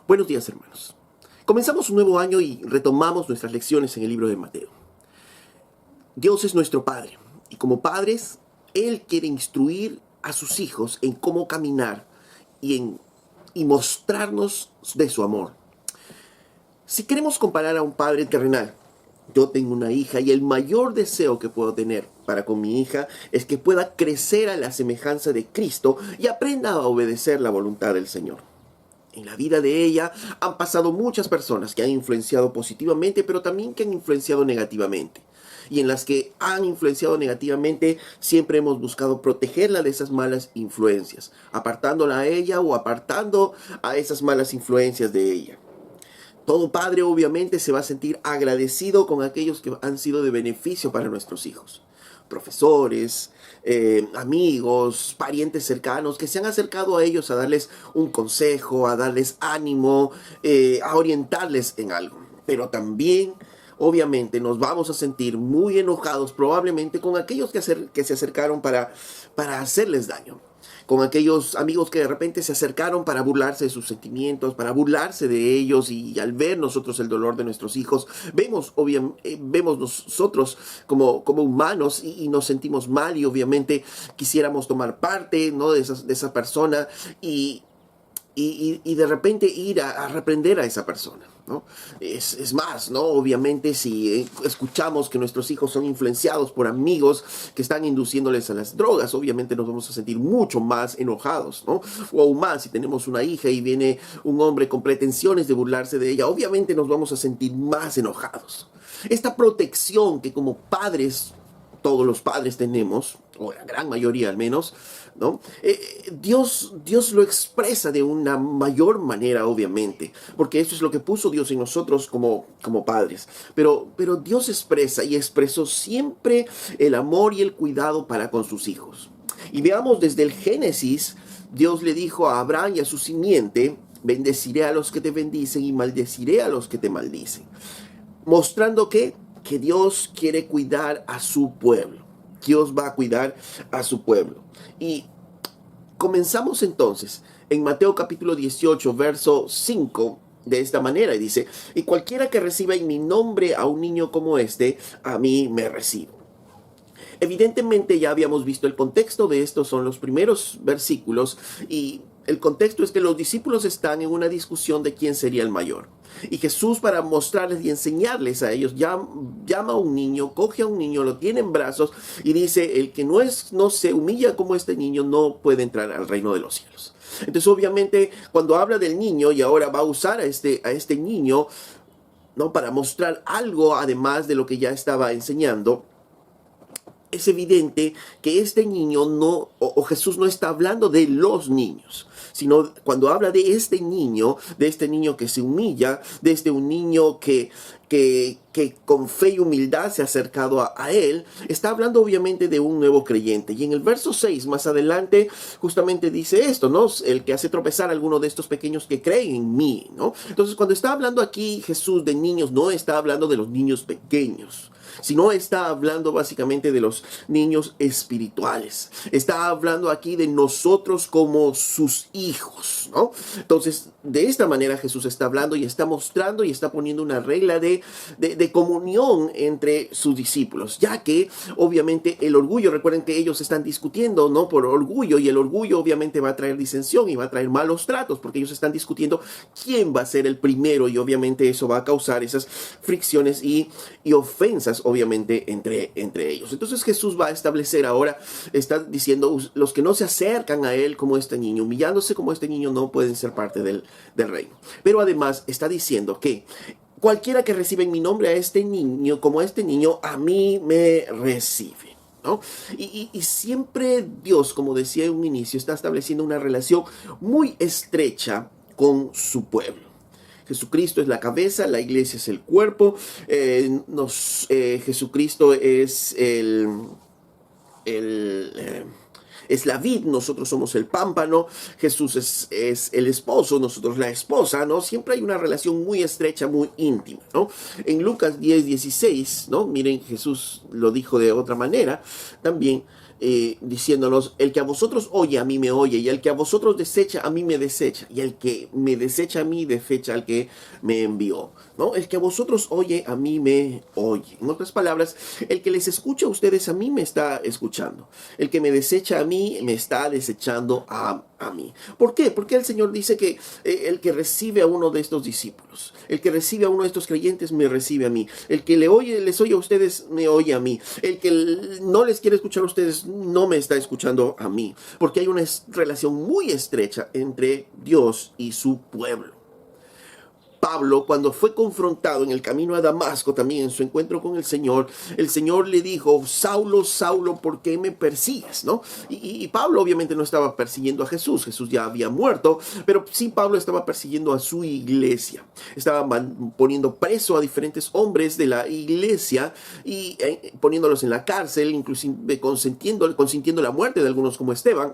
Buenos días, hermanos. Comenzamos un nuevo año y retomamos nuestras lecciones en el libro de Mateo. Dios es nuestro Padre y como padres, Él quiere instruir a sus hijos en cómo caminar y mostrarnos de su amor. Si queremos comparar a un padre terrenal, yo tengo una hija y el mayor deseo que puedo tener para con mi hija es que pueda crecer a la semejanza de Cristo y aprenda a obedecer la voluntad del Señor. En la vida de ella han pasado muchas personas que han influenciado positivamente, pero también que han influenciado negativamente. Y en las que han influenciado negativamente, siempre hemos buscado protegerla de esas malas influencias, apartándola a ella o apartando a esas malas influencias de ella. Todo padre obviamente se va a sentir agradecido con aquellos que han sido de beneficio para nuestros hijos. Profesores, amigos, parientes cercanos que se han acercado a ellos a darles un consejo, a darles ánimo, a orientarles en algo. Pero también, obviamente, nos vamos a sentir muy enojados probablemente con aquellos que se acercaron para hacerles daño. Con aquellos amigos que de repente se acercaron para burlarse de sus sentimientos, para burlarse de ellos, y al ver nosotros el dolor de nuestros hijos, vemos nosotros como humanos y nos sentimos mal y obviamente quisiéramos tomar parte, ¿no?, de esa persona y de repente ir a reprender a esa persona, ¿no? Es más, ¿no? Obviamente si escuchamos que nuestros hijos son influenciados por amigos que están induciéndoles a las drogas, obviamente nos vamos a sentir mucho más enojados, ¿no? O aún más, si tenemos una hija y viene un hombre con pretensiones de burlarse de ella, obviamente nos vamos a sentir más enojados. Esta protección que como padres, todos los padres tenemos, o la gran mayoría al menos, ¿no? Dios lo expresa de una mayor manera, obviamente, porque eso es lo que puso Dios en nosotros como padres. Pero Dios expresa y expresó siempre el amor y el cuidado para con sus hijos. Y veamos desde el Génesis, Dios le dijo a Abraham y a su simiente: bendeciré a los que te bendicen y maldeciré a los que te maldicen. Mostrando que Dios quiere cuidar a su pueblo. Dios va a cuidar a su pueblo. Y comenzamos entonces en Mateo capítulo 18, verso 5, de esta manera. Y dice: y cualquiera que reciba en mi nombre a un niño como este, a mí me recibe. Evidentemente ya habíamos visto el contexto de estos, son los primeros versículos, y el contexto es que los discípulos están en una discusión de quién sería el mayor. Y Jesús, para mostrarles y enseñarles a ellos, llama a un niño, coge a un niño, lo tiene en brazos y dice: el que no se humilla como este niño no puede entrar al reino de los cielos. Entonces obviamente cuando habla del niño, y ahora va a usar a este niño, ¿no?, para mostrar algo además de lo que ya estaba enseñando, es evidente que este niño o Jesús no está hablando de los niños, sino cuando habla de este niño que se humilla, de un niño que con fe y humildad se ha acercado a él, está hablando obviamente de un nuevo creyente. Y en el verso 6, más adelante, justamente dice esto, ¿no? El que hace tropezar a alguno de estos pequeños que creen en mí, ¿no? Entonces, cuando está hablando aquí Jesús de niños, no está hablando de los niños pequeños, sino está hablando básicamente de los niños espirituales. Está hablando aquí de nosotros como sus hijos, ¿no? Entonces, de esta manera Jesús está hablando y está mostrando y está poniendo una regla de comunión entre sus discípulos, ya que obviamente el orgullo, recuerden que ellos están discutiendo, ¿no?, por orgullo, y el orgullo obviamente va a traer disensión y va a traer malos tratos, porque ellos están discutiendo quién va a ser el primero, y obviamente eso va a causar esas fricciones y ofensas obviamente entre ellos. Entonces Jesús va a establecer ahora, está diciendo: los que no se acercan a él como este niño, humillándose como este niño, no pueden ser parte del reino. Pero además está diciendo que cualquiera que reciba en mi nombre a este niño, como este niño, a mí me recibe, ¿no? Y siempre Dios, como decía en un inicio, está estableciendo una relación muy estrecha con su pueblo. Jesucristo es la cabeza, la iglesia es el cuerpo, Jesucristo es es la vid, nosotros somos el pámpano, Jesús es el esposo, nosotros la esposa, ¿no? Siempre hay una relación muy estrecha, muy íntima, ¿no? En Lucas 10:16, ¿no? Miren, Jesús lo dijo de otra manera también. diciéndonos: el que a vosotros oye, a mí me oye, y el que a vosotros desecha, a mí me desecha, y el que me desecha a mí, desecha al que me envió, ¿no? El que a vosotros oye, a mí me oye. En otras palabras, el que les escucha a ustedes, a mí me está escuchando. El que me desecha a mí, me está desechando a mí. ¿Por qué? Porque el Señor dice que el que recibe a uno de estos discípulos, el que recibe a uno de estos creyentes, me recibe a mí. El que les oye a ustedes, me oye a mí. El que no les quiere escuchar a ustedes, no me está escuchando a mí. Porque hay una relación muy estrecha entre Dios y su pueblo. Pablo, cuando fue confrontado en el camino a Damasco, también en su encuentro con el Señor le dijo: Saulo, Saulo, ¿por qué me persigues? ¿No? Y Pablo obviamente no estaba persiguiendo a Jesús. Jesús ya había muerto, pero sí Pablo estaba persiguiendo a su iglesia. Estaba poniendo preso a diferentes hombres de la iglesia y poniéndolos en la cárcel, inclusive consintiendo la muerte de algunos como Esteban.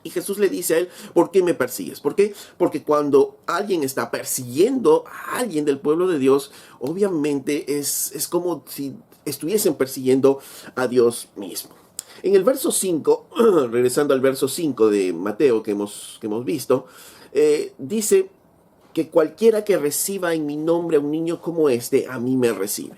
Y Jesús le dice a él: ¿por qué me persigues? ¿Por qué? Porque cuando alguien está persiguiendo a alguien del pueblo de Dios, obviamente es como si estuviesen persiguiendo a Dios mismo. En el verso 5, regresando al verso 5 de Mateo que hemos visto, dice que cualquiera que reciba en mi nombre a un niño como este, a mí me recibe.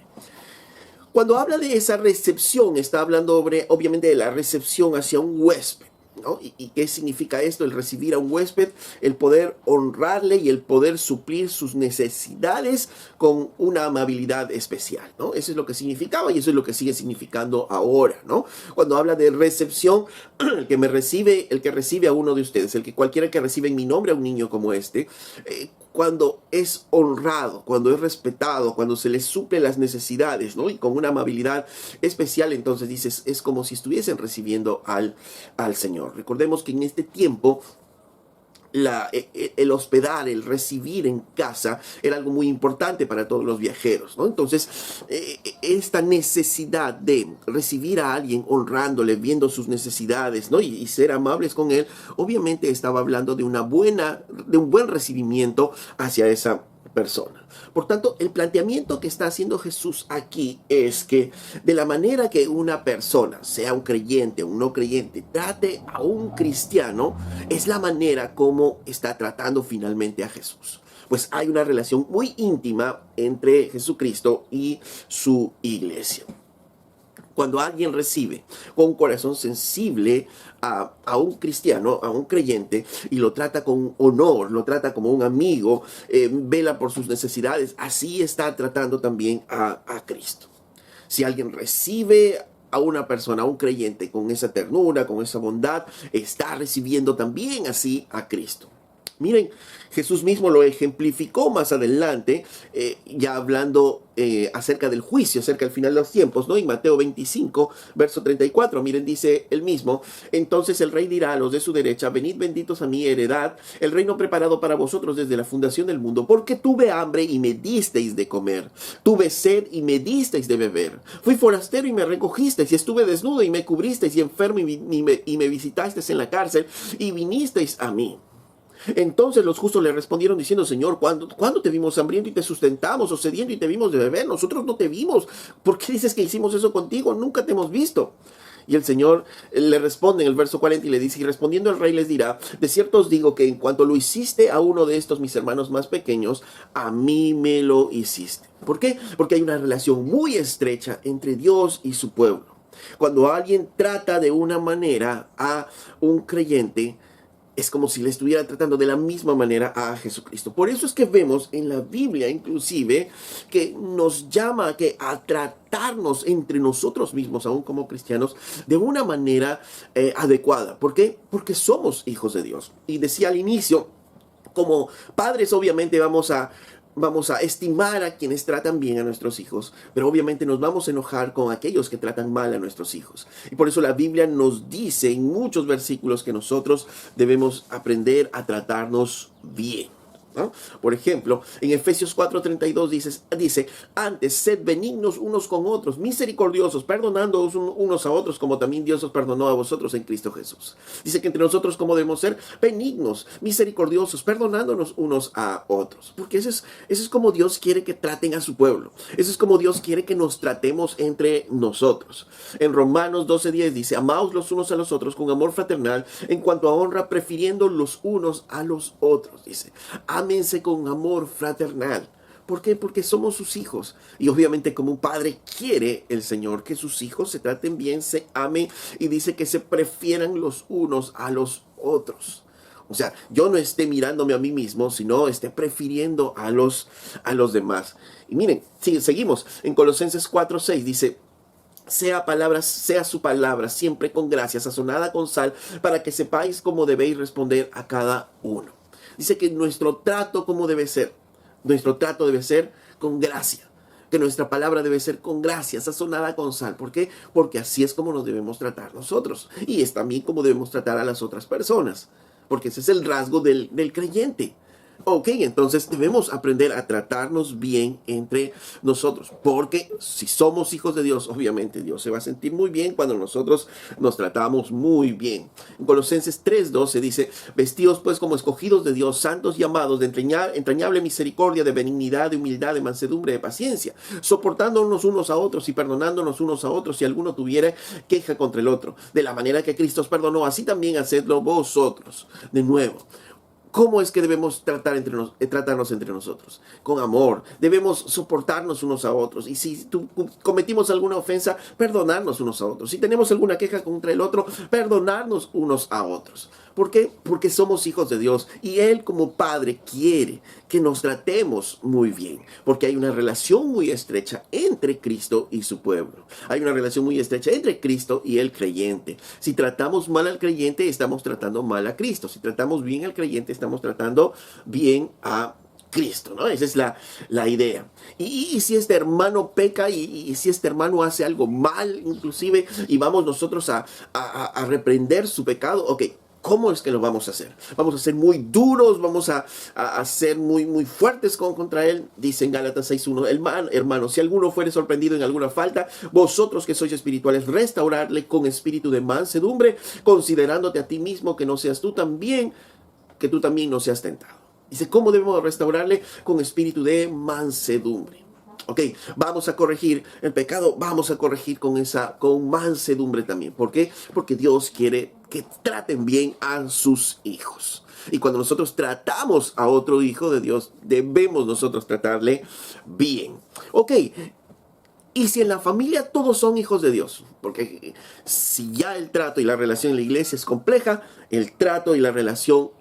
Cuando habla de esa recepción, está hablando obviamente de la recepción hacia un huésped, ¿no? ¿Y qué significa esto? El recibir a un huésped, el poder honrarle y el poder suplir sus necesidades con una amabilidad especial, ¿no? Eso es lo que significaba y eso es lo que sigue significando ahora, ¿no? Cuando habla de recepción, el que recibe a uno de ustedes, cualquiera que recibe en mi nombre a un niño como este, cuando es honrado, cuando es respetado, cuando se le suple las necesidades, ¿no? Y con una amabilidad especial, entonces dices, es como si estuviesen recibiendo al Señor. Recordemos que en este tiempo el hospedar, el recibir en casa era algo muy importante para todos los viajeros, ¿no? Entonces, esta necesidad de recibir a alguien honrándole, viendo sus necesidades, ¿no? Y ser amables con él, obviamente estaba hablando de un buen recibimiento hacia esa persona. Por tanto, el planteamiento que está haciendo Jesús aquí es que de la manera que una persona, sea un creyente o un no creyente, trate a un cristiano, es la manera como está tratando finalmente a Jesús. Pues hay una relación muy íntima entre Jesucristo y su iglesia. Cuando alguien recibe con un corazón sensible a un cristiano, a un creyente, y lo trata con honor, lo trata como un amigo, vela por sus necesidades, así está tratando también a Cristo. Si alguien recibe a una persona, a un creyente, con esa ternura, con esa bondad, está recibiendo también así a Cristo. Miren, Jesús mismo lo ejemplificó más adelante, ya hablando acerca del juicio, acerca del final de los tiempos, ¿no? En Mateo 25, verso 34, miren, dice él mismo: entonces el rey dirá a los de su derecha: venid benditos a mi heredad, el reino preparado para vosotros desde la fundación del mundo, porque tuve hambre y me disteis de comer, tuve sed y me disteis de beber, fui forastero y me recogisteis, y estuve desnudo y me cubristeis, y enfermo y me visitasteis en la cárcel y vinisteis a mí. Entonces los justos le respondieron diciendo: Señor, ¿cuándo te vimos hambriento y te sustentamos, o sediento y te vimos de beber? Nosotros no te vimos. ¿Por qué dices que hicimos eso contigo? Nunca te hemos visto. Y el Señor le responde en el verso 40 y le dice: y respondiendo el rey les dirá: de cierto os digo que en cuanto lo hiciste a uno de estos mis hermanos más pequeños, a mí me lo hiciste. ¿Por qué? Porque hay una relación muy estrecha entre Dios y su pueblo. Cuando alguien trata de una manera a un creyente, es como si le estuviera tratando de la misma manera a Jesucristo. Por eso es que vemos en la Biblia inclusive que nos llama a tratarnos entre nosotros mismos, aún como cristianos, de una manera adecuada. ¿Por qué? Porque somos hijos de Dios. Y decía al inicio, como padres obviamente vamos a estimar a quienes tratan bien a nuestros hijos, pero obviamente nos vamos a enojar con aquellos que tratan mal a nuestros hijos. Y por eso la Biblia nos dice en muchos versículos que nosotros debemos aprender a tratarnos bien. ¿no? Por ejemplo, en Efesios 4:32 dice, antes sed benignos unos con otros, misericordiosos, perdonándoos unos a otros, como también Dios os perdonó a vosotros en Cristo Jesús. Dice que entre nosotros, ¿cómo debemos ser? Benignos, misericordiosos, perdonándonos unos a otros. Porque eso es como Dios quiere que traten a su pueblo. Eso es como Dios quiere que nos tratemos entre nosotros. En Romanos 12:10 dice, amaos los unos a los otros con amor fraternal, en cuanto a honra, prefiriendo los unos a los otros. Dice, ámense con amor fraternal. ¿Por qué? Porque somos sus hijos. Y obviamente como un padre quiere el Señor que sus hijos se traten bien, se amen, y dice que se prefieran los unos a los otros. O sea, yo no esté mirándome a mí mismo, sino esté prefiriendo a los demás. Y miren, seguimos. En Colosenses 4:6 dice, sea su palabra siempre con gracia, sazonada con sal, para que sepáis cómo debéis responder a cada uno. Dice que nuestro trato, ¿cómo debe ser? Nuestro trato debe ser con gracia. Que nuestra palabra debe ser con gracia, sazonada con sal. ¿Por qué? Porque así es como nos debemos tratar nosotros. Y es también como debemos tratar a las otras personas. Porque ese es el rasgo del creyente. Ok, entonces debemos aprender a tratarnos bien entre nosotros, porque si somos hijos de Dios, obviamente Dios se va a sentir muy bien cuando nosotros nos tratamos muy bien. En Colosenses 3:12 dice, vestidos pues como escogidos de Dios, santos y amados, de entrañable misericordia, de benignidad, de humildad, de mansedumbre, de paciencia, soportándonos unos a otros y perdonándonos unos a otros si alguno tuviera queja contra el otro. De la manera que Cristo os perdonó, así también hacedlo vosotros. De nuevo, ¿cómo es que debemos tratarnos entre nosotros? Con amor. Debemos soportarnos unos a otros. Y si cometimos alguna ofensa, perdonarnos unos a otros. Si tenemos alguna queja contra el otro, perdonarnos unos a otros. ¿Por qué? Porque somos hijos de Dios. Y Él como Padre quiere que nos tratemos muy bien. Porque hay una relación muy estrecha entre Cristo y su pueblo. Hay una relación muy estrecha entre Cristo y el creyente. Si tratamos mal al creyente, estamos tratando mal a Cristo. Si tratamos bien al creyente, estamos tratando bien a Cristo, ¿no? Esa es la idea. Y si este hermano peca y si este hermano hace algo mal, inclusive, y vamos nosotros a reprender su pecado, ok, ¿cómo es que lo vamos a hacer? Vamos a ser muy duros, vamos a ser muy fuertes contra él. Dice en Gálatas 6:1, hermano, si alguno fuere sorprendido en alguna falta, vosotros que sois espirituales, restaurarle con espíritu de mansedumbre, considerándote a ti mismo que tú también no seas tentado. Dice, ¿cómo debemos restaurarle? Con espíritu de mansedumbre. Ok, vamos a corregir el pecado, vamos a corregir con mansedumbre también. ¿Por qué? Porque Dios quiere que traten bien a sus hijos. Y cuando nosotros tratamos a otro hijo de Dios, debemos nosotros tratarle bien. Ok, y si en la familia todos son hijos de Dios, porque si ya el trato y la relación en la iglesia es compleja, el trato y la relación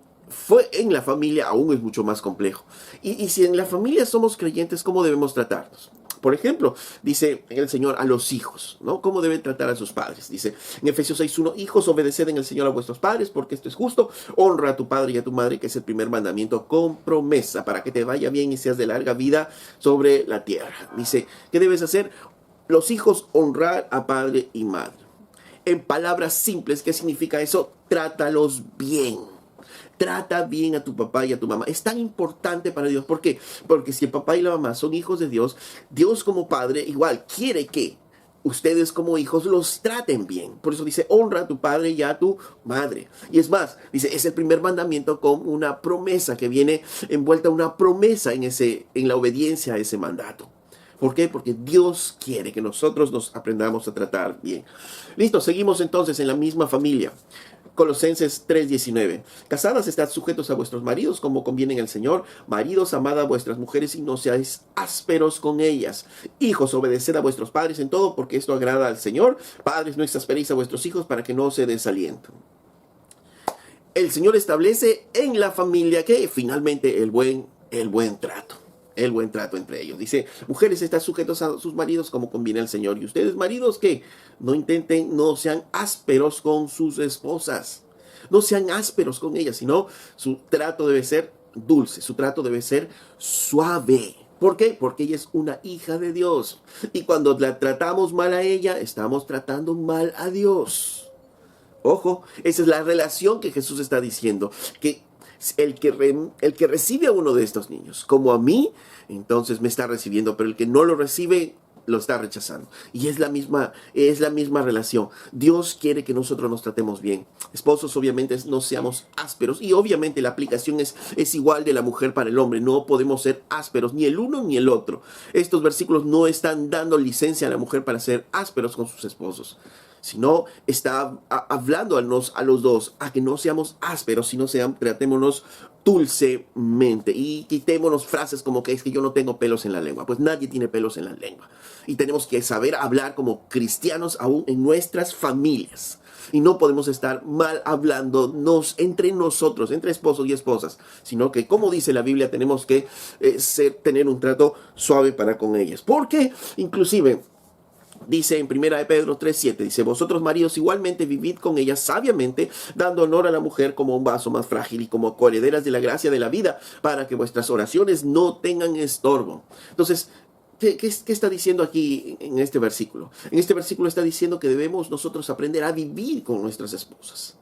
en la familia aún es mucho más complejo. Y si en la familia somos creyentes, ¿cómo debemos tratarnos? Por ejemplo, dice el Señor a los hijos, ¿no? ¿Cómo deben tratar a sus padres? Dice en Efesios 6:1, hijos, obedeced en el Señor a vuestros padres, porque esto es justo. Honra a tu padre y a tu madre, que es el primer mandamiento con promesa, para que te vaya bien y seas de larga vida sobre la tierra. Dice, ¿qué debes hacer? Los hijos, honrar a padre y madre. En palabras simples, ¿qué significa eso? Trátalos bien. Trata bien a tu papá y a tu mamá. Es tan importante para Dios. ¿Por qué? Porque si el papá y la mamá son hijos de Dios, Dios como padre igual quiere que ustedes como hijos los traten bien. Por eso dice, honra a tu padre y a tu madre. Y es más, dice, es el primer mandamiento con una promesa, que viene envuelta una promesa en la obediencia a ese mandato. ¿Por qué? Porque Dios quiere que nosotros nos aprendamos a tratar bien. Listo, seguimos entonces en la misma familia. Colosenses 3:19. Casadas, estad sujetos a vuestros maridos como conviene en el Señor. Maridos, amad a vuestras mujeres y no seáis ásperos con ellas. Hijos, obedeced a vuestros padres en todo, porque esto agrada al Señor. Padres, no exasperéis a vuestros hijos para que no se desalienten. El Señor establece en la familia que finalmente el buen trato. El buen trato entre ellos. Dice, mujeres, están sujetos a sus maridos como conviene al Señor. Y ustedes, maridos, que no sean ásperos con sus esposas. No sean ásperos con ellas, sino su trato debe ser dulce, su trato debe ser suave. ¿Por qué? Porque ella es una hija de Dios. Y cuando la tratamos mal a ella, estamos tratando mal a Dios. Ojo, esa es la relación que Jesús está diciendo. Que el que recibe a uno de estos niños, como a mí, entonces me está recibiendo, pero el que no lo recibe, lo está rechazando. Y es la misma relación. Dios quiere que nosotros nos tratemos bien. Esposos, obviamente, no seamos ásperos. Y obviamente la aplicación es igual de la mujer para el hombre. No podemos ser ásperos, ni el uno ni el otro. Estos versículos no están dando licencia a la mujer para ser ásperos con sus esposos, sino está hablando a los dos, a que no seamos ásperos, sino tratémonos dulcemente y quitémonos frases como que es que yo no tengo pelos en la lengua. Pues nadie tiene pelos en la lengua. Y tenemos que saber hablar como cristianos aún en nuestras familias. Y no podemos estar mal hablándonos entre nosotros, entre esposos y esposas, sino que, como dice la Biblia, tenemos que tener un trato suave para con ellas. Porque, inclusive, dice en 1 Pedro 3:7, dice: vosotros maridos igualmente vivid con ella sabiamente, dando honor a la mujer como un vaso más frágil y como coherederas de la gracia de la vida, para que vuestras oraciones no tengan estorbo. Entonces, ¿qué está diciendo aquí en este versículo? En este versículo está diciendo que debemos nosotros aprender a vivir con nuestras esposas.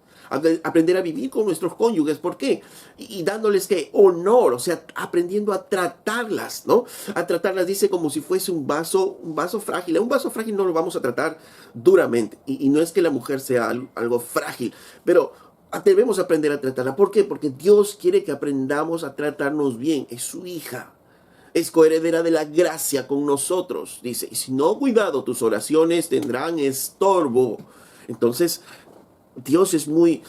Aprender a vivir con nuestros cónyuges. ¿Por qué? Y dándoles ¿qué? Honor, o sea, aprendiendo a tratarlas, ¿no? A tratarlas, dice, como si fuese un vaso frágil. A un vaso frágil no lo vamos a tratar duramente. Y no es que la mujer sea algo frágil, pero debemos aprender a tratarla. ¿Por qué? Porque Dios quiere que aprendamos a tratarnos bien. Es su hija. Es coheredera de la gracia con nosotros. Dice, y si no, cuidado, tus oraciones tendrán estorbo. Entonces, Dios es muy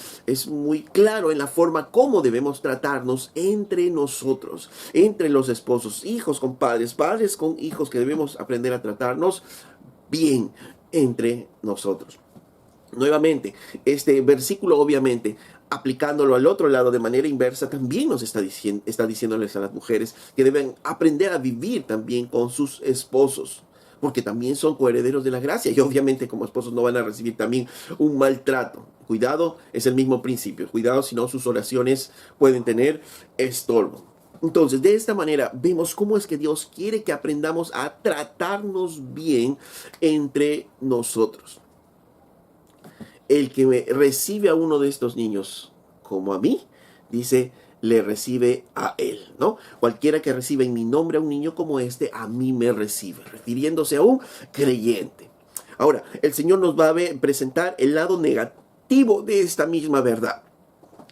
claro en la forma como debemos tratarnos entre nosotros, entre los esposos, hijos con padres, padres con hijos, que debemos aprender a tratarnos bien entre nosotros. Nuevamente, este versículo, obviamente, aplicándolo al otro lado de manera inversa, también nos está diciéndoles a las mujeres que deben aprender a vivir también con sus esposos, porque también son coherederos de la gracia, y obviamente como esposos no van a recibir también un maltrato. Cuidado, es el mismo principio. Cuidado, si no, sus oraciones pueden tener estorbo. Entonces, de esta manera vemos cómo es que Dios quiere que aprendamos a tratarnos bien entre nosotros. El que recibe a uno de estos niños como a mí, dice, le recibe a él, ¿no? Cualquiera que reciba en mi nombre a un niño como este, a mí me recibe, refiriéndose a un creyente. Ahora, el Señor nos va a presentar el lado negativo de esta misma verdad.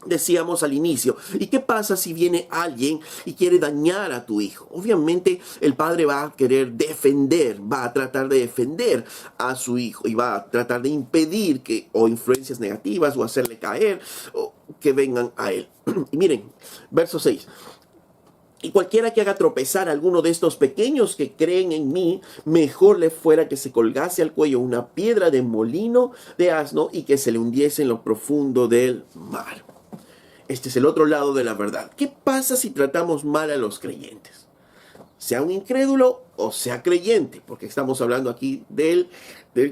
Decíamos al inicio, ¿y qué pasa si viene alguien y quiere dañar a tu hijo? Obviamente el padre va a querer va a tratar de defender a su hijo y va a tratar de impedir o influencias negativas o hacerle caer o que vengan a él. Y miren, verso 6. Y cualquiera que haga tropezar a alguno de estos pequeños que creen en mí, mejor le fuera que se colgase al cuello una piedra de molino de asno y que se le hundiese en lo profundo del mar. Este es el otro lado de la verdad. ¿Qué pasa si tratamos mal a los creyentes? Sea un incrédulo o sea creyente, porque estamos hablando aquí del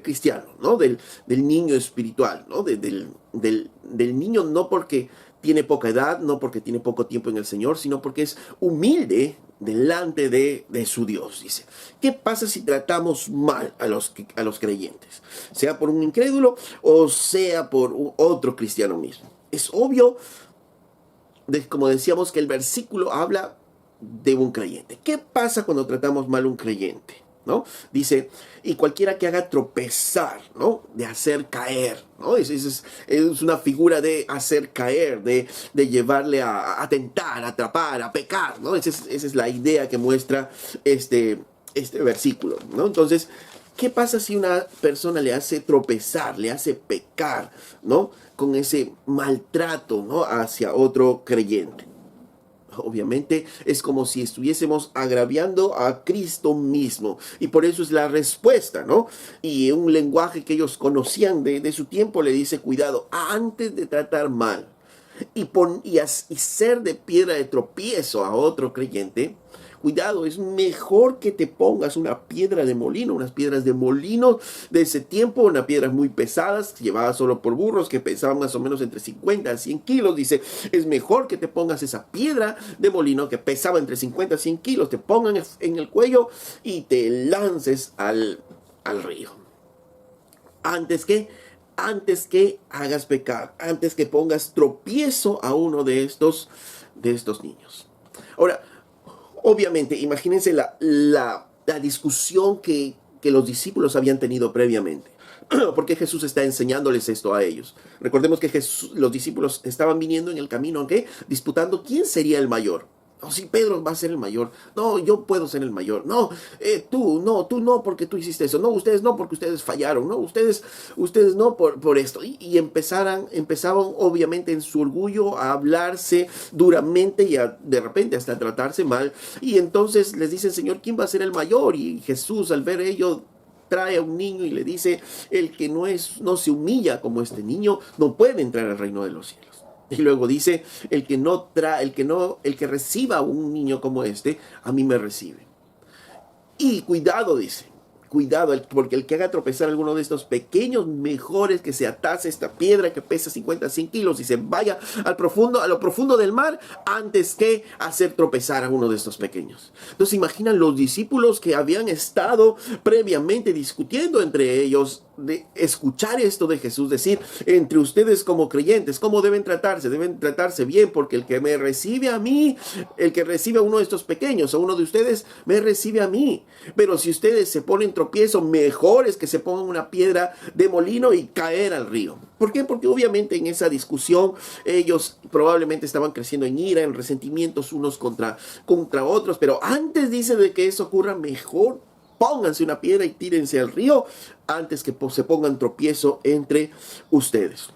cristiano, ¿no? Del niño espiritual, ¿no? Del niño, no porque tiene poca edad, no porque tiene poco tiempo en el Señor, sino porque es humilde delante de su Dios, dice. ¿Qué pasa si tratamos mal a los creyentes? Sea por un incrédulo o sea por otro cristiano mismo. Es obvio, como decíamos, que el versículo habla de un creyente. ¿Qué pasa cuando tratamos mal a un creyente? ¿No? Dice, y cualquiera que haga tropezar, ¿no? De hacer caer, ¿no? Es una figura de hacer caer, de llevarle a tentar, a atrapar, a pecar, ¿no? Esa es la idea que muestra este versículo, ¿no? Entonces, ¿qué pasa si una persona le hace tropezar, le hace pecar, ¿no? Con ese maltrato, ¿no? Hacia otro creyente. Obviamente es como si estuviésemos agraviando a Cristo mismo. Y por eso es la respuesta, ¿no? Y un lenguaje que ellos conocían de su tiempo le dice, cuidado, antes de tratar mal y ser de piedra de tropiezo a otro creyente, cuidado, es mejor que te pongas una piedra de molino, unas piedras de molino de ese tiempo, unas piedras muy pesadas, llevadas solo por burros, que pesaban más o menos entre 50 a 100 kilos. Dice, es mejor que te pongas esa piedra de molino que pesaba entre 50 a 100 kilos, te pongan en el cuello y te lances al río. Antes que antes que hagas pecar, antes que pongas tropiezo a uno de estos niños. Ahora, obviamente, imagínense la discusión que los discípulos habían tenido previamente. Porque Jesús está enseñándoles esto a ellos. Recordemos que los discípulos estaban viniendo en el camino, ¿qué? Disputando quién sería el mayor. No, si Pedro va a ser el mayor. No, yo puedo ser el mayor. No, tú no, porque tú hiciste eso. No, ustedes no, porque ustedes fallaron. No, ustedes no por esto. Y empezaban obviamente en su orgullo a hablarse duramente y de repente hasta a tratarse mal. Y entonces les dicen, Señor, ¿quién va a ser el mayor? Y Jesús, al ver ello, trae a un niño y le dice, el que no se humilla como este niño no puede entrar al reino de los cielos. Y luego dice, el que reciba a un niño como este, a mí me recibe. Y cuidado, dice, cuidado, porque el que haga tropezar a alguno de estos pequeños, mejores que se atase esta piedra que pesa 50, 100 kilos y se vaya a lo profundo del mar, antes que hacer tropezar a uno de estos pequeños. Entonces imaginan los discípulos que habían estado previamente discutiendo entre ellos, de escuchar esto de Jesús, decir, entre ustedes como creyentes, ¿cómo deben tratarse bien, porque el que me recibe a mí, el que recibe a uno de estos pequeños, a uno de ustedes, me recibe a mí. Pero si ustedes se ponen tropiezo, mejor es que se pongan una piedra de molino y caer al río. ¿Por qué? Porque obviamente en esa discusión ellos probablemente estaban creciendo en ira, en resentimientos unos contra otros, pero antes dice de que eso ocurra, mejor pónganse una piedra y tírense al río antes que se pongan tropiezo entre ustedes.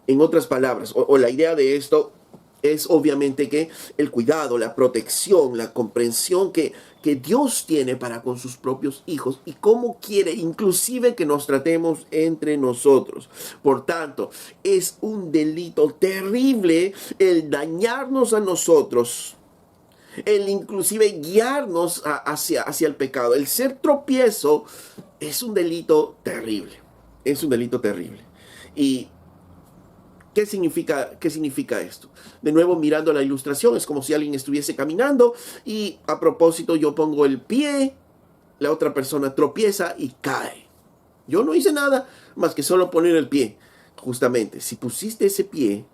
En otras palabras, o la idea de esto es obviamente que el cuidado, la protección, la comprensión que Dios tiene para con sus propios hijos y cómo quiere inclusive que nos tratemos entre nosotros. Por tanto, es un delito terrible el dañarnos a nosotros, el inclusive guiarnos hacia el pecado. El ser tropiezo es un delito terrible. Es un delito terrible. ¿Y qué significa esto? De nuevo, mirando la ilustración, es como si alguien estuviese caminando y a propósito yo pongo el pie, la otra persona tropieza y cae. Yo no hice nada más que solo poner el pie. Justamente, si pusiste ese pie,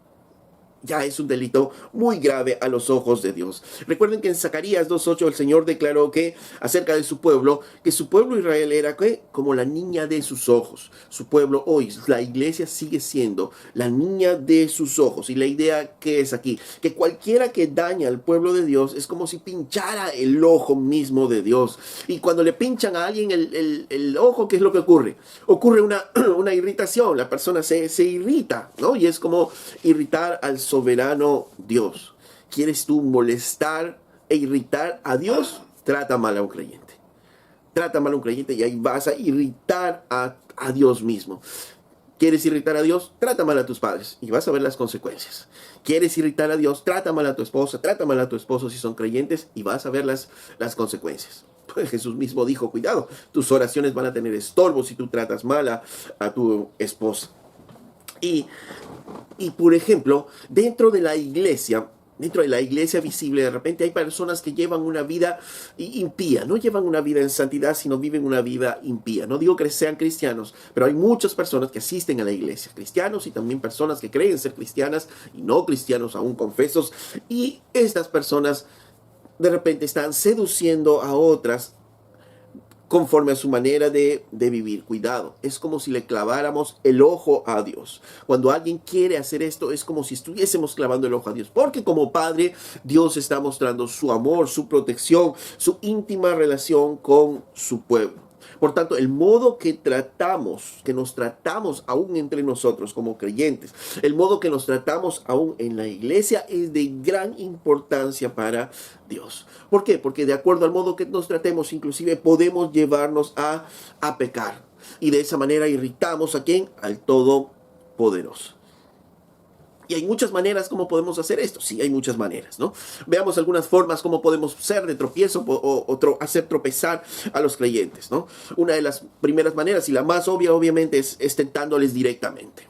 ya es un delito muy grave a los ojos de Dios. Recuerden que en Zacarías 2:8 el Señor declaró que acerca de su pueblo, que su pueblo Israel era como la niña de sus ojos. Su pueblo hoy, la iglesia sigue siendo la niña de sus ojos. Y la idea que es aquí, que cualquiera que daña al pueblo de Dios es como si pinchara el ojo mismo de Dios. Y cuando le pinchan a alguien el ojo, ¿qué es lo que ocurre? Ocurre una irritación, la persona se irrita, ¿no? Y es como irritar al soberano Dios. ¿Quieres tú molestar e irritar a Dios? Trata mal a un creyente. Trata mal a un creyente y ahí vas a irritar a Dios mismo. ¿Quieres irritar a Dios? Trata mal a tus padres y vas a ver las consecuencias. ¿Quieres irritar a Dios? Trata mal a tu esposa, trata mal a tu esposo si son creyentes y vas a ver las consecuencias. Pues Jesús mismo dijo, cuidado, tus oraciones van a tener estorbo si tú tratas mal a tu esposa. Y por ejemplo, dentro de la iglesia visible, de repente hay personas que llevan una vida impía, no llevan una vida en santidad, sino viven una vida impía. No digo que sean cristianos, pero hay muchas personas que asisten a la iglesia, cristianos y también personas que creen ser cristianas y no cristianos aún confesos, y estas personas de repente están seduciendo a otras conforme a su manera de vivir. Cuidado, es como si le claváramos el ojo a Dios. Cuando alguien quiere hacer esto, es como si estuviésemos clavando el ojo a Dios, porque como Padre, Dios está mostrando su amor, su protección, su íntima relación con su pueblo. Por tanto, el modo que nos tratamos aún entre nosotros como creyentes, el modo que nos tratamos aún en la iglesia es de gran importancia para Dios. ¿Por qué? Porque de acuerdo al modo que nos tratemos, inclusive podemos llevarnos a pecar. Y de esa manera irritamos ¿a quién? Al Todopoderoso. Y hay muchas maneras como podemos hacer esto. Sí, hay muchas maneras, ¿no? Veamos algunas formas como podemos ser de tropiezo o hacer tropezar a los creyentes, ¿no? Una de las primeras maneras y la más obvia, obviamente, es tentándoles directamente.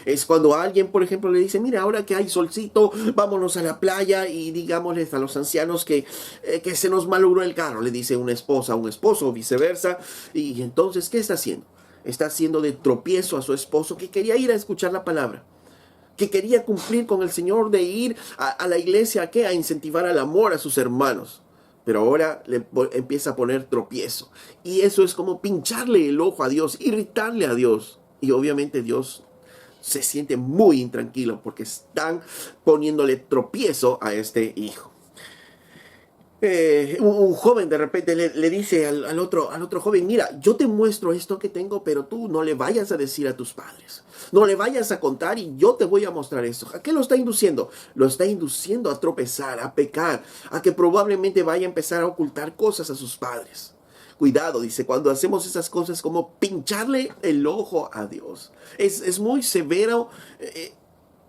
Es cuando alguien, por ejemplo, le dice, mira, ahora que hay solcito, vámonos a la playa y digámosles a los ancianos que se nos malogró el carro, le dice una esposa a un esposo o viceversa. Y entonces, ¿qué está haciendo? está haciendo de tropiezo a su esposo, que quería ir a escuchar la palabra, que quería cumplir con el Señor, de ir a la iglesia a incentivar al amor a sus hermanos. Pero ahora empieza a poner tropiezo. Y eso es como pincharle el ojo a Dios, irritarle a Dios. Y obviamente Dios se siente muy intranquilo porque están poniéndole tropiezo a este hijo. Un joven de repente le dice al otro joven: mira, yo te muestro esto que tengo, pero tú no le vayas a decir a tus padres, no le vayas a contar, y yo te voy a mostrar esto. ¿A qué lo está induciendo? Lo está induciendo a tropezar, a pecar, a que probablemente vaya a empezar a ocultar cosas a sus padres. Cuidado, dice, cuando hacemos esas cosas, como pincharle el ojo a Dios. Es muy severo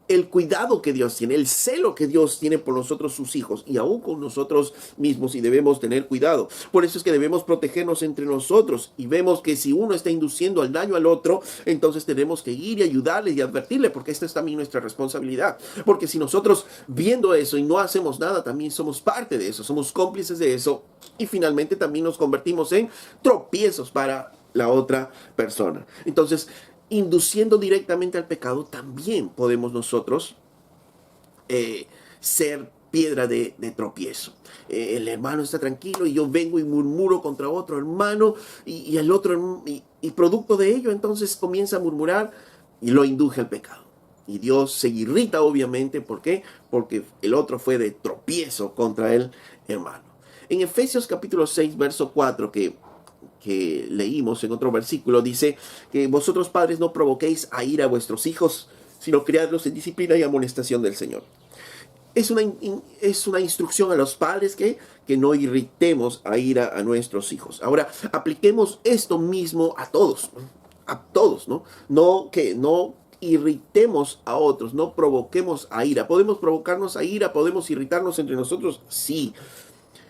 el cuidado que Dios tiene, el celo que Dios tiene por nosotros, sus hijos, y aún con nosotros mismos, y debemos tener cuidado. Por eso es que debemos protegernos entre nosotros, y vemos que si uno está induciendo al daño al otro, entonces tenemos que ir y ayudarle y advertirle, porque esta es también nuestra responsabilidad. Porque si nosotros, viendo eso y no hacemos nada, también somos parte de eso, somos cómplices de eso, y finalmente también nos convertimos en tropiezos para la otra persona. Entonces, induciendo directamente al pecado, también podemos nosotros ser piedra de tropiezo. El hermano está tranquilo y yo vengo y murmuro contra otro hermano, y el otro, y producto de ello entonces comienza a murmurar y lo induje al pecado. Y Dios se irrita, obviamente. ¿Por qué? Porque el otro fue de tropiezo contra el hermano. En Efesios capítulo 6, verso 4, que leímos en otro versículo, dice que vosotros, padres, no provoquéis a ira a vuestros hijos, sino criadlos en disciplina y amonestación del Señor. Es una instrucción a los padres que no irritemos a ira a nuestros hijos. Ahora, apliquemos esto mismo a todos, ¿no? No irritemos a otros, no provoquemos a ira. ¿Podemos provocarnos a ira? ¿Podemos irritarnos entre nosotros?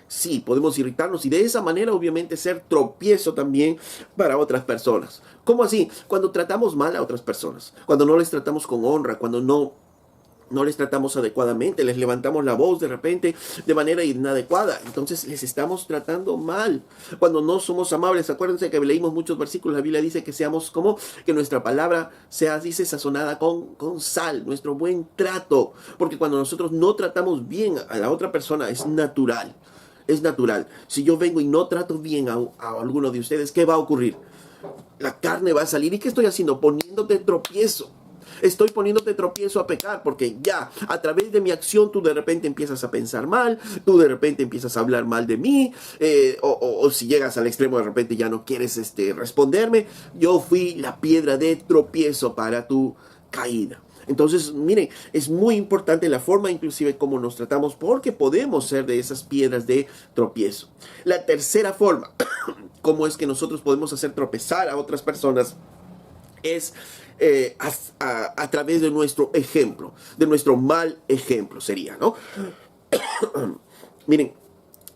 Sí, podemos irritarnos y de esa manera obviamente ser tropiezo también para otras personas. ¿Cómo así? Cuando tratamos mal a otras personas, cuando no les tratamos con honra, cuando no les tratamos adecuadamente, les levantamos la voz de repente de manera inadecuada, entonces les estamos tratando mal. Cuando no somos amables, acuérdense que leímos muchos versículos, la Biblia dice que seamos como que nuestra palabra sea, dice, sazonada con sal, nuestro buen trato, porque cuando nosotros no tratamos bien a la otra persona, es natural. Es natural. Si yo vengo y no trato bien a alguno de ustedes, ¿qué va a ocurrir? La carne va a salir. ¿Y qué estoy haciendo? Poniéndote tropiezo. Estoy poniéndote tropiezo a pecar, porque ya a través de mi acción tú de repente empiezas a pensar mal, tú de repente empiezas a hablar mal de mí, o si llegas al extremo de repente ya no quieres responderme. Yo fui la piedra de tropiezo para tu caída. Entonces, miren, es muy importante la forma inclusive como nos tratamos, porque podemos ser de esas piedras de tropiezo. La tercera forma, cómo es que nosotros podemos hacer tropezar a otras personas, es a través de nuestro ejemplo, de nuestro mal ejemplo sería, ¿no? Miren,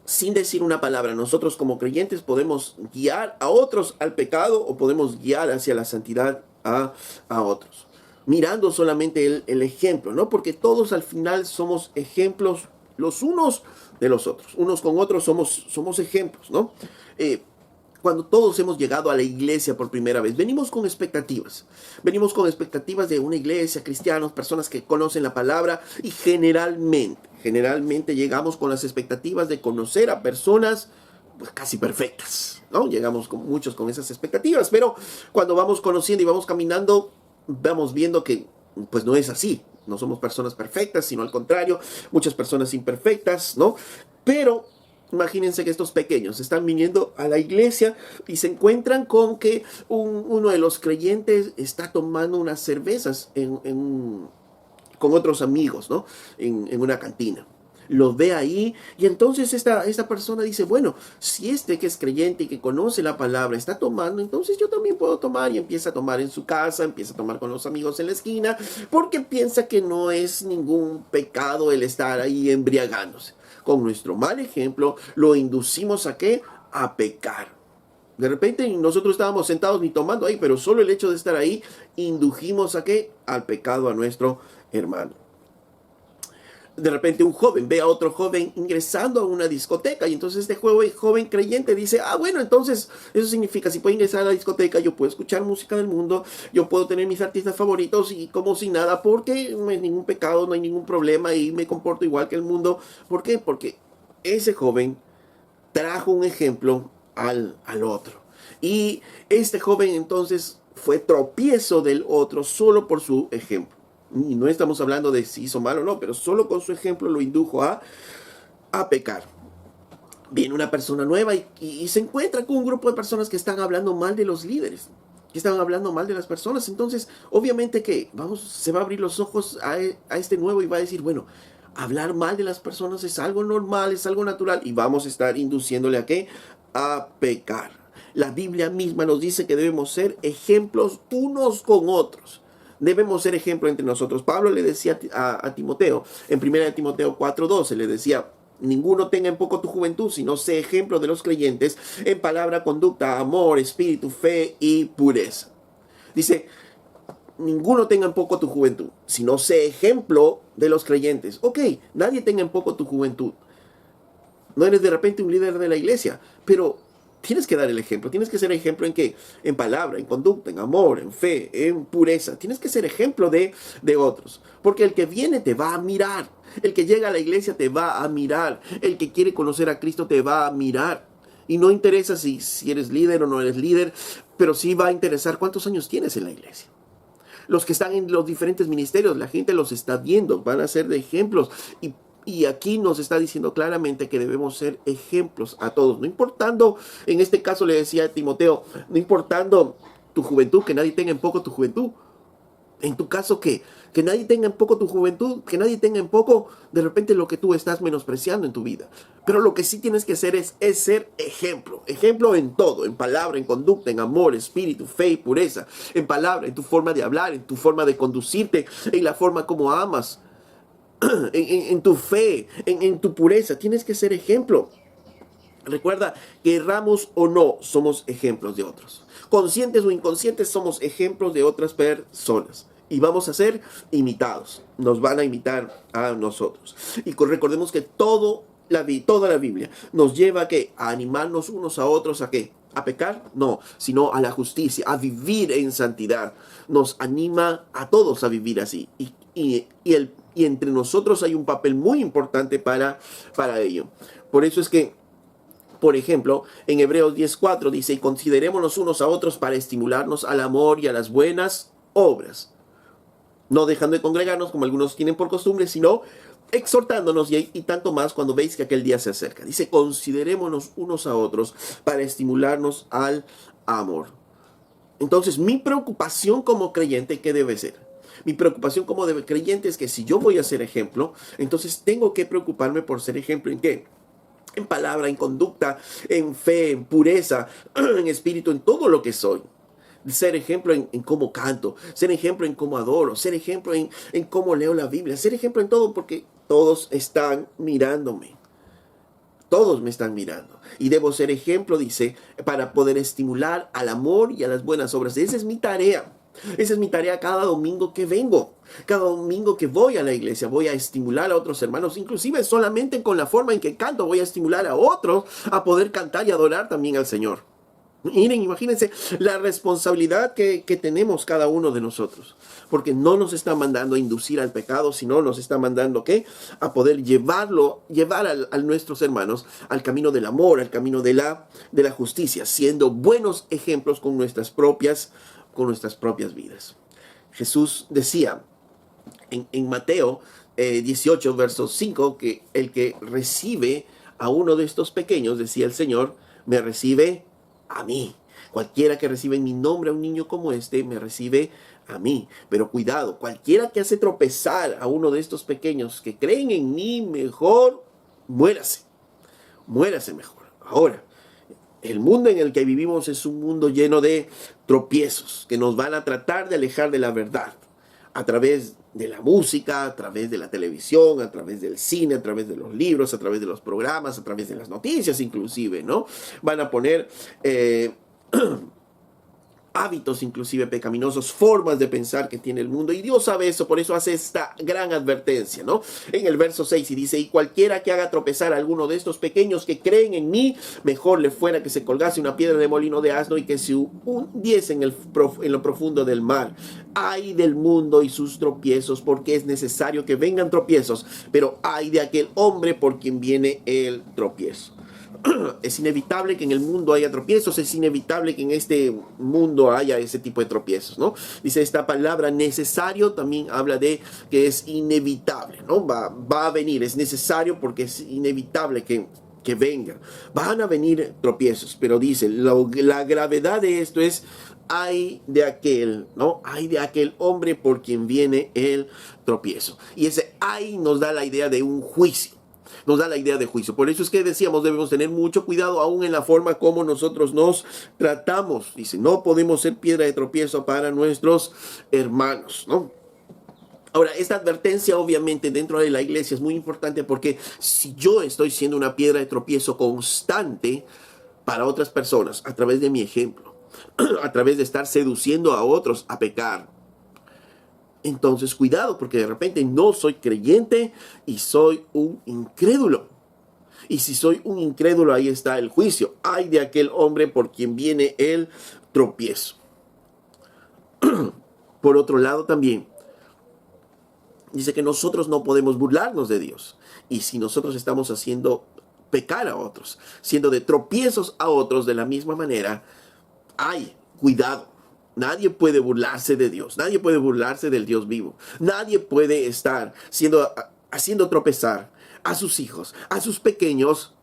sin decir una palabra, nosotros como creyentes podemos guiar a otros al pecado, o podemos guiar hacia la santidad a otros, mirando solamente el ejemplo, ¿no? Porque todos al final somos ejemplos los unos de los otros. Unos con otros somos ejemplos, ¿no? Cuando todos hemos llegado a la iglesia por primera vez, venimos con expectativas. Venimos con expectativas de una iglesia, cristianos, personas que conocen la palabra, y generalmente llegamos con las expectativas de conocer a personas pues casi perfectas, ¿no? Llegamos muchos con esas expectativas, pero cuando vamos conociendo y vamos caminando, vamos viendo que pues no es así. No somos personas perfectas, sino al contrario, muchas personas imperfectas, ¿no? Pero imagínense que estos pequeños están viniendo a la iglesia y se encuentran con que uno de los creyentes está tomando unas cervezas con otros amigos, ¿no? En una cantina. Los ve ahí, y entonces esta persona dice, bueno, si que es creyente y que conoce la palabra está tomando, entonces yo también puedo tomar, y empieza a tomar en su casa, empieza a tomar con los amigos en la esquina, porque piensa que no es ningún pecado el estar ahí embriagándose. Con nuestro mal ejemplo lo inducimos ¿a qué? A pecar. De repente nosotros estábamos sentados ni tomando ahí, pero solo el hecho de estar ahí indujimos ¿a qué? Al pecado a nuestro hermano. de repente un joven ve a otro joven ingresando a una discoteca y entonces este joven creyente dice, bueno, entonces eso significa, si puedo ingresar a la discoteca, yo puedo escuchar música del mundo, yo puedo tener mis artistas favoritos y como si nada, porque no hay ningún pecado, no hay ningún problema y me comporto igual que el mundo. ¿Por qué? Porque ese joven trajo un ejemplo al otro. Y este joven entonces fue tropiezo del otro solo por su ejemplo. Y no estamos hablando de si hizo mal o no, pero solo con su ejemplo lo indujo a pecar. Viene una persona nueva y se encuentra con un grupo de personas que están hablando mal de los líderes, que están hablando mal de las personas. Entonces, obviamente que se va a abrir los ojos a este nuevo y va a decir, bueno, hablar mal de las personas es algo normal, es algo natural, y vamos a estar induciéndole a ¿qué? A pecar. La Biblia misma nos dice que debemos ser ejemplos unos con otros. Debemos ser ejemplo entre nosotros. Pablo le decía a Timoteo, en 1 Timoteo 4:12, le decía, ninguno tenga en poco tu juventud, sino sé ejemplo de los creyentes en palabra, conducta, amor, espíritu, fe y pureza. Dice, ninguno tenga en poco tu juventud, sino sé ejemplo de los creyentes. Ok, nadie tenga en poco tu juventud. No eres de repente un líder de la iglesia, pero tienes que dar el ejemplo. Tienes que ser ejemplo en qué? En palabra, en conducta, en amor, en fe, en pureza. Tienes que ser ejemplo de otros. Porque el que viene te va a mirar. El que llega a la iglesia te va a mirar. El que quiere conocer a Cristo te va a mirar. Y no interesa si eres líder o no eres líder, pero sí va a interesar cuántos años tienes en la iglesia. Los que están en los diferentes ministerios, la gente los está viendo, van a ser de ejemplos. Y aquí nos está diciendo claramente que debemos ser ejemplos a todos, no importando, en este caso le decía a Timoteo, no importando tu juventud, que nadie tenga en poco tu juventud. En tu caso, que nadie tenga en poco tu juventud, que nadie tenga en poco de repente lo que tú estás menospreciando en tu vida. Pero lo que sí tienes que hacer es ser ejemplo. Ejemplo en todo, en palabra, en conducta, en amor, espíritu, fe y pureza. En palabra, en tu forma de hablar, en tu forma de conducirte, en la forma como amas. En tu fe, en tu pureza, tienes que ser ejemplo. Recuerda, querramos o no, somos ejemplos de otros. Conscientes o inconscientes, somos ejemplos de otras personas. Y vamos a ser imitados. Nos van a imitar a nosotros. Y recordemos que toda la Biblia nos lleva a animarnos unos a otros a ¿qué? ¿A pecar? No, sino a la justicia, a vivir en santidad. Nos anima a todos a vivir así. Y entre nosotros hay un papel muy importante para ello. Por eso es que, por ejemplo, en Hebreos 10:4 dice, y considerémonos unos a otros para estimularnos al amor y a las buenas obras. No dejando de congregarnos como algunos tienen por costumbre, sino exhortándonos y tanto más cuando veis que aquel día se acerca. Dice, considerémonos unos a otros para estimularnos al amor. Entonces, mi preocupación como creyente, ¿qué debe ser? Mi preocupación como creyente es que si yo voy a ser ejemplo, entonces tengo que preocuparme por ser ejemplo ¿en qué? En palabra, en conducta, en fe, en pureza, en espíritu, en todo lo que soy. Ser ejemplo en cómo canto, ser ejemplo en cómo adoro, ser ejemplo en cómo leo la Biblia, ser ejemplo en todo porque todos están mirándome. Todos me están mirando. Y debo ser ejemplo, dice, para poder estimular al amor y a las buenas obras. Esa es mi tarea. Esa es mi tarea cada domingo que vengo. Cada domingo que voy a la iglesia voy a estimular a otros hermanos. Inclusive solamente con la forma en que canto voy a estimular a otros a poder cantar y adorar también al Señor. Miren, imagínense la responsabilidad que tenemos cada uno de nosotros. Porque no nos está mandando a inducir al pecado, sino nos está mandando ¿qué? A poder llevar a nuestros hermanos al camino del amor, al camino de la justicia, siendo buenos ejemplos con nuestras propias vidas. Jesús decía en Mateo 18, verso 5, que el que recibe a uno de estos pequeños, decía el Señor, me recibe a mí. Cualquiera que recibe en mi nombre a un niño como este, me recibe a mí. Pero cuidado, cualquiera que hace tropezar a uno de estos pequeños que creen en mí, mejor muérase. Muérase mejor. Ahora, el mundo en el que vivimos es un mundo lleno de tropiezos que nos van a tratar de alejar de la verdad. A través de la música, a través de la televisión, a través del cine, a través de los libros, a través de los programas, a través de las noticias inclusive, ¿no? Van a poner hábitos inclusive pecaminosos, formas de pensar que tiene el mundo. Y Dios sabe eso, por eso hace esta gran advertencia, ¿no? En el verso 6 y dice, y cualquiera que haga tropezar a alguno de estos pequeños que creen en mí, mejor le fuera que se colgase una piedra de molino de asno y que se hundiese en lo profundo del mar. Ay del mundo y sus tropiezos, porque es necesario que vengan tropiezos, pero ay de aquel hombre por quien viene el tropiezo. Es inevitable que en el mundo haya tropiezos, es inevitable que en este mundo haya ese tipo de tropiezos, ¿no? Dice esta palabra necesario, también habla de que es inevitable, ¿no? Va a venir, es necesario porque es inevitable que venga. Van a venir tropiezos, pero dice, la gravedad de esto es, ay de aquel, ¿no? Ay de aquel hombre por quien viene el tropiezo. Y ese ay nos da la idea de un juicio. Nos da la idea de juicio. Por eso es que decíamos, debemos tener mucho cuidado aún en la forma como nosotros nos tratamos. Dice, no podemos ser piedra de tropiezo para nuestros hermanos, ¿no? Ahora, esta advertencia obviamente dentro de la iglesia es muy importante porque si yo estoy siendo una piedra de tropiezo constante para otras personas a través de mi ejemplo, a través de estar seduciendo a otros a pecar, entonces cuidado, porque de repente no soy creyente y soy un incrédulo. Y si soy un incrédulo, ahí está el juicio. Ay de aquel hombre por quien viene el tropiezo. Por otro lado también, dice que nosotros no podemos burlarnos de Dios. Y si nosotros estamos haciendo pecar a otros, siendo de tropiezos a otros de la misma manera, ay, cuidado. Nadie puede burlarse de Dios. Nadie puede burlarse del Dios vivo. Nadie puede estar haciendo tropezar a sus hijos, a sus pequeños,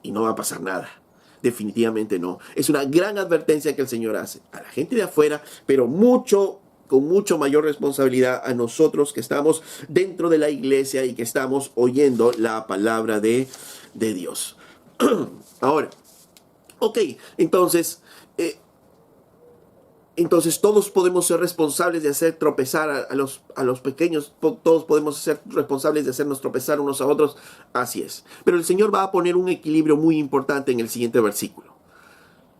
y no va a pasar nada. Definitivamente no. Es una gran advertencia que el Señor hace a la gente de afuera, pero con mucho mayor responsabilidad a nosotros que estamos dentro de la iglesia y que estamos oyendo la palabra de Dios. Ahora, ok, entonces todos podemos ser responsables de hacer tropezar a los pequeños, todos podemos ser responsables de hacernos tropezar unos a otros, así es. Pero el Señor va a poner un equilibrio muy importante en el siguiente versículo,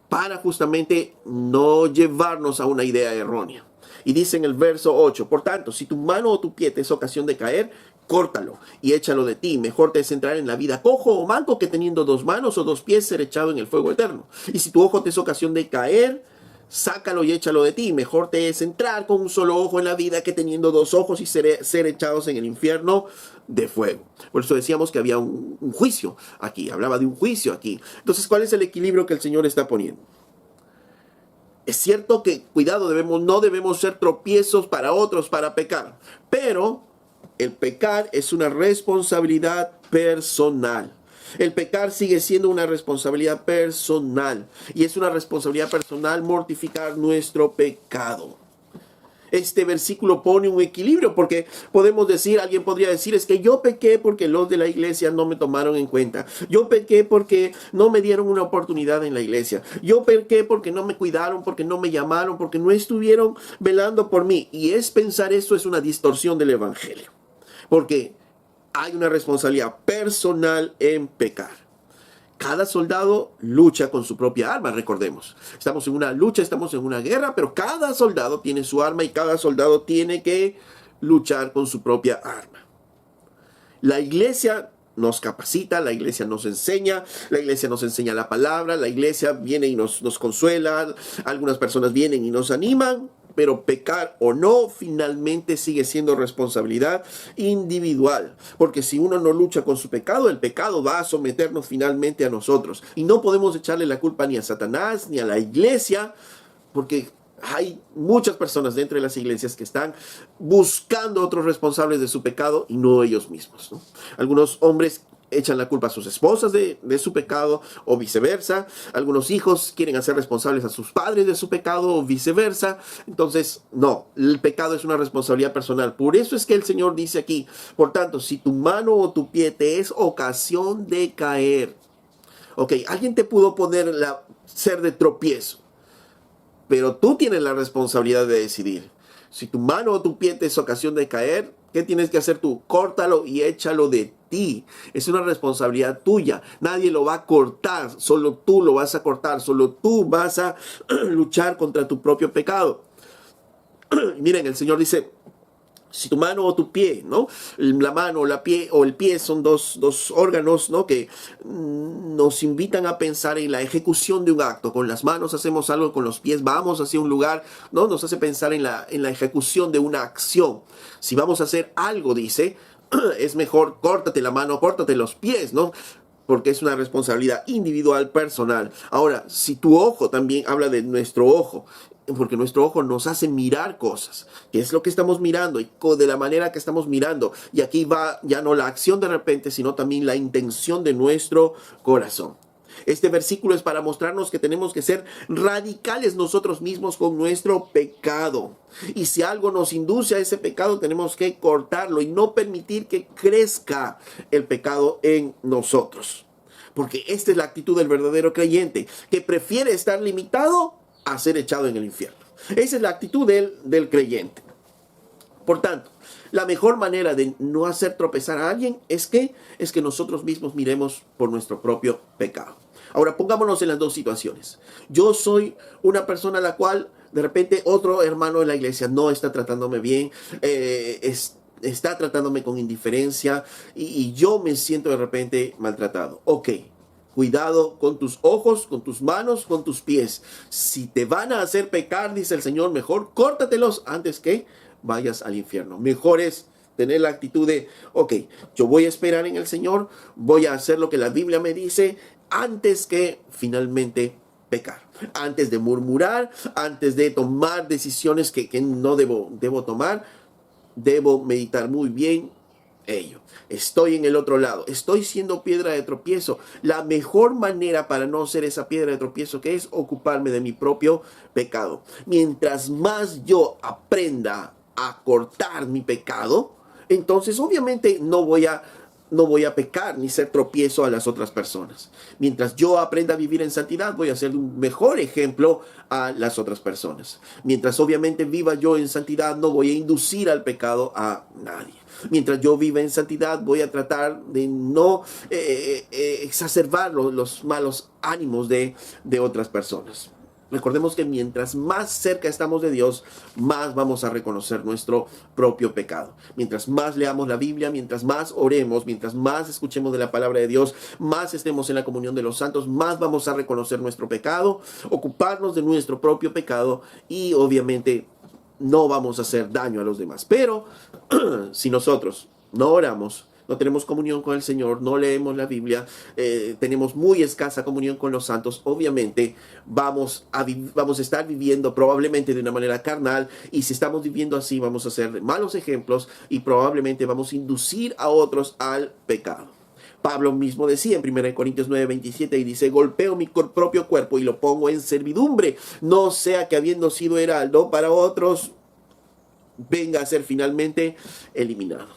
para justamente no llevarnos a una idea errónea. Y dice en el verso 8, por tanto, si tu mano o tu pie te es ocasión de caer, córtalo y échalo de ti. Mejor te es entrar en la vida cojo o manco que teniendo 2 manos o 2 pies ser echado en el fuego eterno. Y si tu ojo te es ocasión de caer, sácalo y échalo de ti. Mejor te es entrar con un solo ojo en la vida que teniendo 2 ojos y ser echados en el infierno de fuego. Por eso decíamos que había un juicio aquí. Hablaba de un juicio aquí. Entonces, ¿cuál es el equilibrio que el Señor está poniendo? Es cierto que, cuidado, no debemos ser tropiezos para otros para pecar. Pero el pecar es una responsabilidad personal. El pecar sigue siendo una responsabilidad personal. Y es una responsabilidad personal mortificar nuestro pecado. Este versículo pone un equilibrio porque alguien podría decir, es que yo pequé porque los de la iglesia no me tomaron en cuenta. Yo pequé porque no me dieron una oportunidad en la iglesia. Yo pequé porque no me cuidaron, porque no me llamaron, porque no estuvieron velando por mí. Y pensar eso es una distorsión del evangelio. Porque hay una responsabilidad personal en pecar. Cada soldado lucha con su propia arma, recordemos. Estamos en una lucha, estamos en una guerra, pero cada soldado tiene su arma y cada soldado tiene que luchar con su propia arma. La iglesia nos capacita, la iglesia nos enseña la palabra, la iglesia viene y nos consuela, algunas personas vienen y nos animan, pero pecar o no finalmente sigue siendo responsabilidad individual, porque si uno no lucha con su pecado, el pecado va a someternos finalmente a nosotros, y no podemos echarle la culpa ni a Satanás ni a la iglesia, porque hay muchas personas dentro de las iglesias que están buscando otros responsables de su pecado y no ellos mismos, ¿no? Algunos hombres echan la culpa a sus esposas de su pecado o viceversa. Algunos hijos quieren hacer responsables a sus padres de su pecado o viceversa. Entonces, no, el pecado es una responsabilidad personal. Por eso es que el Señor dice aquí, por tanto, si tu mano o tu pie te es ocasión de caer. Ok, alguien te pudo ser de tropiezo, pero tú tienes la responsabilidad de decidir. Si tu mano o tu pie te es ocasión de caer, ¿Qué tienes que hacer tú? Córtalo y échalo de ti. Es una responsabilidad tuya. Nadie lo va a cortar. Solo tú lo vas a cortar. Solo tú vas a luchar contra tu propio pecado. Miren, el Señor dice, si tu mano o tu pie, ¿no? La mano o el pie son dos órganos, ¿no? Que nos invitan a pensar en la ejecución de un acto. Con las manos hacemos algo, con los pies vamos hacia un lugar, ¿no? Nos hace pensar en la ejecución de una acción. Si vamos a hacer algo, dice, es mejor córtate la mano, córtate los pies, ¿no? Porque es una responsabilidad individual, personal. Ahora, si tu ojo, también habla de nuestro ojo, porque nuestro ojo nos hace mirar cosas, qué es lo que estamos mirando y de la manera que estamos mirando. Y aquí va ya no la acción de repente, sino también la intención de nuestro corazón. Este versículo es para mostrarnos que tenemos que ser radicales nosotros mismos con nuestro pecado. Y si algo nos induce a ese pecado, tenemos que cortarlo y no permitir que crezca el pecado en nosotros. Porque esta es la actitud del verdadero creyente, que prefiere estar limitado a ser echado en el infierno. Esa es la actitud del creyente. Por tanto, la mejor manera de no hacer tropezar a alguien es que nosotros mismos miremos por nuestro propio pecado. Ahora, pongámonos en las dos situaciones. Yo soy una persona a la cual de repente otro hermano de la iglesia no está tratándome bien, está tratándome con indiferencia y yo me siento de repente maltratado. Ok. Cuidado con tus ojos, con tus manos, con tus pies. Si te van a hacer pecar, dice el Señor, mejor córtatelos antes que vayas al infierno. Mejor es tener la actitud de, ok, yo voy a esperar en el Señor, voy a hacer lo que la Biblia me dice, antes que finalmente pecar. Antes de murmurar, antes de tomar decisiones que no debo tomar, debo meditar muy bien ello. Estoy en el otro lado, estoy siendo piedra de tropiezo. La mejor manera para no ser esa piedra de tropiezo que es ocuparme de mi propio pecado. Mientras más yo aprenda a cortar mi pecado, entonces obviamente no voy a pecar ni ser tropiezo a las otras personas. Mientras yo aprenda a vivir en santidad, voy a ser un mejor ejemplo a las otras personas. Mientras obviamente viva yo en santidad, no voy a inducir al pecado a nadie. Mientras yo viva en santidad, voy a tratar de no exacerbar los malos ánimos de otras personas. Recordemos que mientras más cerca estamos de Dios, más vamos a reconocer nuestro propio pecado. Mientras más leamos la Biblia, mientras más oremos, mientras más escuchemos de la palabra de Dios, más estemos en la comunión de los santos, más vamos a reconocer nuestro pecado, ocuparnos de nuestro propio pecado y obviamente no vamos a hacer daño a los demás. Pero si nosotros no oramos, no tenemos comunión con el Señor, no leemos la Biblia, tenemos muy escasa comunión con los santos, obviamente vamos a estar viviendo probablemente de una manera carnal, y si estamos viviendo así vamos a ser malos ejemplos y probablemente vamos a inducir a otros al pecado. Pablo mismo decía en 1 Corintios 9:27 y dice, golpeo mi propio cuerpo y lo pongo en servidumbre, no sea que habiendo sido heraldo para otros, venga a ser finalmente eliminado.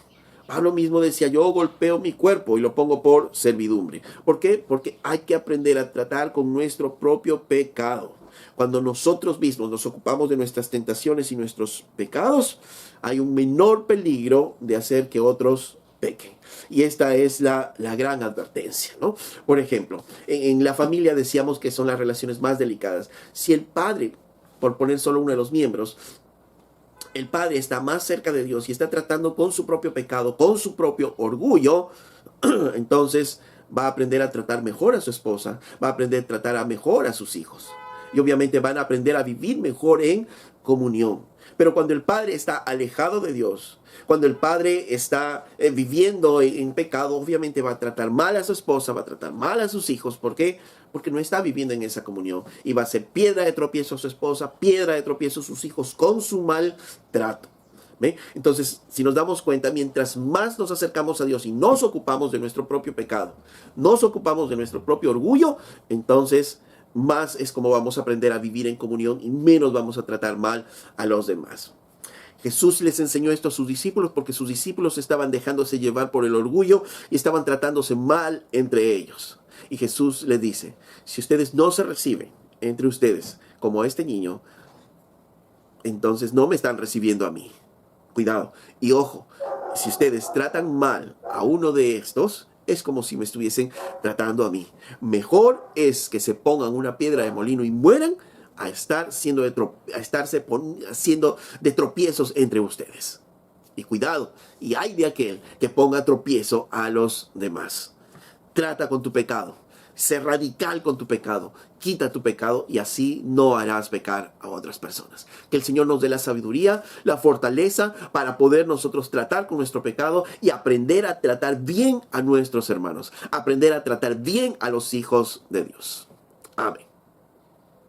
Pablo mismo decía, yo golpeo mi cuerpo y lo pongo por servidumbre. ¿Por qué? Porque hay que aprender a tratar con nuestro propio pecado. Cuando nosotros mismos nos ocupamos de nuestras tentaciones y nuestros pecados, hay un menor peligro de hacer que otros pequen. Y esta es la gran advertencia, ¿no? Por ejemplo, en la familia decíamos que son las relaciones más delicadas. Si el padre, por poner solo uno de los miembros, el padre está más cerca de Dios y está tratando con su propio pecado, con su propio orgullo, entonces va a aprender a tratar mejor a su esposa, va a aprender a tratar mejor a sus hijos. Y obviamente van a aprender a vivir mejor en comunión. Pero cuando el padre está alejado de Dios, cuando el padre está viviendo en pecado, obviamente va a tratar mal a su esposa, va a tratar mal a sus hijos. ¿Por qué? Porque no está viviendo en esa comunión. Y va a ser piedra de tropiezo a su esposa, piedra de tropiezo a sus hijos con su mal trato. ¿Ve? Entonces, si nos damos cuenta, mientras más nos acercamos a Dios y nos ocupamos de nuestro propio pecado, nos ocupamos de nuestro propio orgullo, entonces más es como vamos a aprender a vivir en comunión y menos vamos a tratar mal a los demás. Jesús les enseñó esto a sus discípulos porque sus discípulos estaban dejándose llevar por el orgullo y estaban tratándose mal entre ellos. Y Jesús les dice, si ustedes no se reciben entre ustedes como este niño, entonces no me están recibiendo a mí. Cuidado. Y ojo, Si ustedes tratan mal a uno de estos, es como si me estuviesen tratando a mí. Mejor es que se pongan una piedra de molino y mueran a estar haciendo de tropiezos entre ustedes. Y cuidado, y hay de aquel que ponga tropiezo a los demás. Trata con tu pecado. Sé radical con tu pecado. Quita tu pecado y así no harás pecar a otras personas. Que el Señor nos dé la sabiduría, la fortaleza para poder nosotros tratar con nuestro pecado y aprender a tratar bien a nuestros hermanos. Aprender a tratar bien a los hijos de Dios. Amén.